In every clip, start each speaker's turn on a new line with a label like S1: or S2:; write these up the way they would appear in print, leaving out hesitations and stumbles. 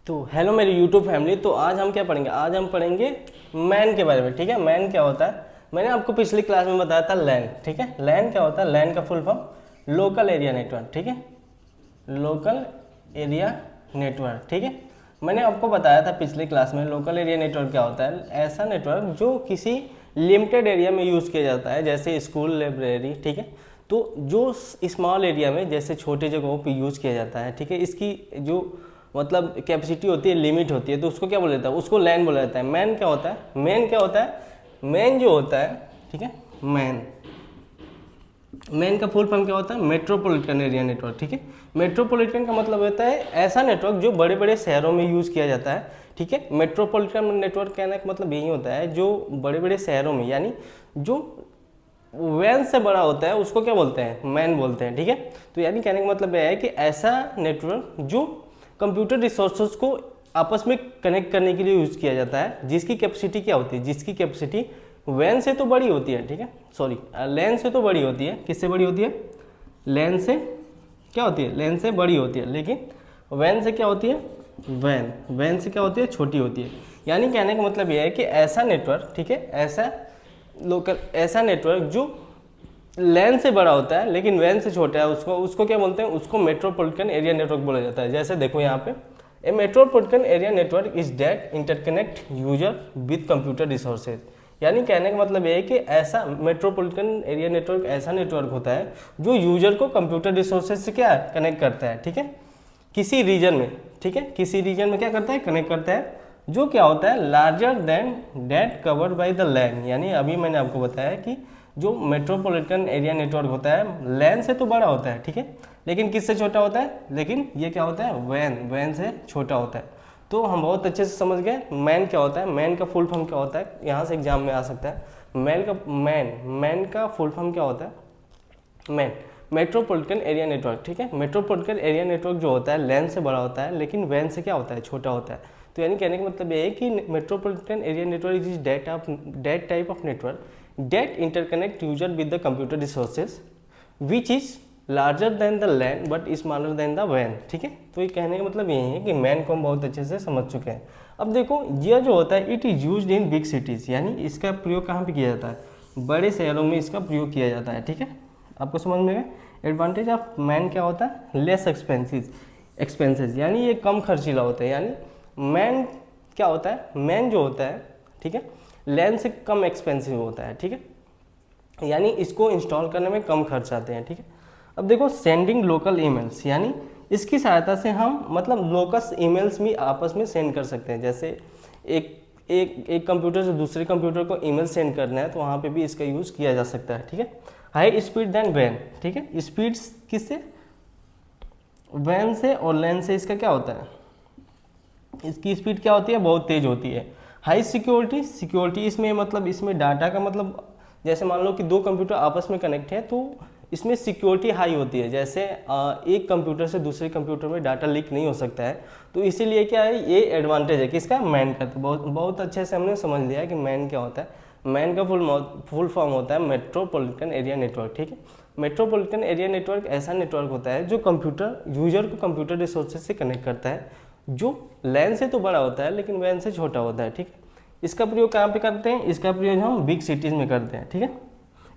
S1: तो हेलो मेरी YouTube family. तो आज हम क्या पढ़ेंगे, आज हम पढ़ेंगे मैन के बारे में। ठीक है, मैन क्या होता है मैंने आपको पिछली क्लास में बताया था लैन। ठीक है, लैन क्या होता है, लैन का full form local area network. ठीक है, लोकल एरिया नेटवर्क। ठीक है, मैंने आपको बताया था पिछली क्लास में लोकल एरिया नेटवर्क क्या होता है। ऐसा नेटवर्क जो किसी लिमिटेड एरिया में यूज़ किया जाता है, जैसे स्कूल, लाइब्रेरी। ठीक है, तो जो स्मॉल एरिया में, जैसे छोटे जगहों पे यूज़ किया जाता है। ठीक है, इसकी जो मतलब कैपेसिटी होती है, लिमिट होती है, तो उसको क्या बोला जाता है, उसको लैन बोला जाता है। मैन क्या होता है, मैन क्या होता है, मैन जो होता है, ठीक है, मैन मैन का फुल फॉर्म क्या होता है, मेट्रोपॉलिटन एरिया नेटवर्क। ठीक है, मेट्रोपॉलिटन का मतलब होता है ऐसा नेटवर्क जो बड़े बड़े शहरों में यूज़ किया जाता है। ठीक है, मेट्रोपॉलिटन नेटवर्क कहने का मतलब यही होता है जो बड़े बड़े शहरों में, यानी जो वैन से बड़ा होता है उसको क्या बोलते हैं, मैन बोलते हैं। ठीक है, तो यानी कहने का मतलब यह है कि ऐसा नेटवर्क जो कंप्यूटर रिसोर्सेज को आपस में कनेक्ट करने के लिए यूज़ किया जाता है, जिसकी कैपेसिटी क्या होती है, जिसकी कैपेसिटी वैन से तो बड़ी होती है। ठीक है, सॉरी, लैन से तो बड़ी होती है। किससे बड़ी होती है, लैन से क्या होती है, लैन से बड़ी होती है, लेकिन वैन से क्या होती है, वैन से क्या होती है, छोटी होती है। यानी कहने का मतलब यह है कि ऐसा नेटवर्क, ठीक है, ऐसा नेटवर्क जो लैन से बड़ा होता है लेकिन वैन से छोटा है, उसको क्या बोलते हैं, उसको मेट्रोपॉलिटन एरिया नेटवर्क बोला जाता है। जैसे देखो यहाँ पे, ए metropolitan area network is that interconnect user with computer resources. यानी कहने का मतलब ये है कि ऐसा मेट्रोपॉलिटन एरिया नेटवर्क ऐसा नेटवर्क होता है जो यूजर को कंप्यूटर रिसोर्सेज से क्या कनेक्ट करता है। ठीक है, किसी रीजन में, ठीक है, किसी रीजन में क्या करता है, कनेक्ट करता है, जो क्या होता है larger than that covered by the lane. यानी अभी मैंने आपको बताया कि जो मेट्रोपॉलिटन एरिया नेटवर्क होता है लैन से तो बड़ा होता है। ठीक है, लेकिन किससे छोटा होता है, लेकिन ये क्या होता है, वैन से छोटा होता है। तो हम बहुत अच्छे से समझ गए मैन क्या होता है। मैन का फुल फॉर्म क्या होता है, यहाँ से एग्जाम में आ सकता है। मैन का फुल फॉर्म क्या होता है, मैन मेट्रोपॉलिटन एरिया नेटवर्क। ठीक है, मेट्रोपॉलिटन एरिया नेटवर्क जो होता है लैन से बड़ा होता है लेकिन वैन से क्या होता है, छोटा होता है। तो यानी कहने का मतलब ये है कि metropolitan area network is that type of network that interconnect user with the computer resources which is larger than the LAN but smaller than the वैन। ठीक है, तो ये कहने का मतलब यही है कि मैन को हम बहुत अच्छे से समझ चुके हैं। अब देखो यह जो होता है it is used in big cities, यानी इसका प्रयोग कहाँ पे किया जाता है, बड़े शहरों में इसका प्रयोग किया जाता है। ठीक है, आपको समझ में गया। एडवांटेज ऑफ मैन क्या होता है, लेस एक्सपेंसेस, यानी ये कम खर्चीला होता है। यानी मैन क्या होता है, मैन जो होता है, ठीक है, लैन से कम एक्सपेंसिव होता है। ठीक है, यानी इसको इंस्टॉल करने में कम खर्च आते हैं। ठीक है, अब देखो सेंडिंग लोकल ईमेल्स, यानी इसकी सहायता से हम मतलब लोकस ईमेल्स भी आपस में सेंड कर सकते हैं। जैसे एक कंप्यूटर से दूसरे कंप्यूटर को ईमेल सेंड करना है तो वहाँ पे भी इसका यूज़ किया जा सकता है। ठीक है, हाई स्पीड देन वैन। ठीक है, स्पीड किससे, वैन से और लैन से इसका क्या होता है, इसकी स्पीड क्या होती है, बहुत तेज होती है। हाई सिक्योरिटी इसमें मतलब इसमें डाटा का मतलब, जैसे मान लो कि दो कंप्यूटर आपस में कनेक्ट है तो इसमें सिक्योरिटी हाई होती है। जैसे एक कंप्यूटर से दूसरे कंप्यूटर में डाटा लीक नहीं हो सकता है, तो इसीलिए क्या है, ये एडवांटेज है किसका, मैन का। तो बहुत अच्छे से हमने समझ लिया कि मैन क्या होता है। मैन का फुल फॉर्म होता है मेट्रोपॉलिटन एरिया नेटवर्क। ठीक है, मेट्रोपॉलिटन एरिया नेटवर्क ऐसा नेटवर्क होता है जो कंप्यूटर यूजर को कंप्यूटर रिसोर्सेज से कनेक्ट करता है, जो लैन से तो बड़ा होता है लेकिन वैन से छोटा होता है। ठीक है, इसका प्रयोग कहाँ पे करते हैं, इसका प्रयोग हम बिग सिटीज़ में करते हैं। ठीक है,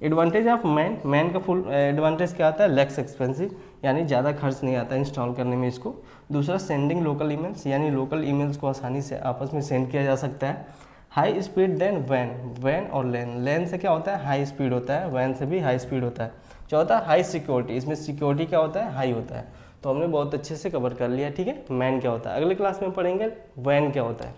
S1: एडवांटेज ऑफ मैन का फुल एडवांटेज क्या आता है, लेस एक्सपेंसिव, यानी ज़्यादा खर्च नहीं आता इंस्टॉल करने में इसको। दूसरा सेंडिंग लोकल ईमेल्स, यानी लोकल ईमेल्स को आसानी से आपस में सेंड किया जा सकता है। हाई स्पीड देन वैन और लैन से क्या होता है, हाई स्पीड होता है, वैन से भी हाई स्पीड होता है। चौथा हाई सिक्योरिटी, इसमें सिक्योरिटी क्या होता है, हाई होता है। तो हमने बहुत अच्छे से कवर कर लिया। ठीक है, मैन क्या होता है, अगले क्लास में पढ़ेंगे वैन क्या होता है।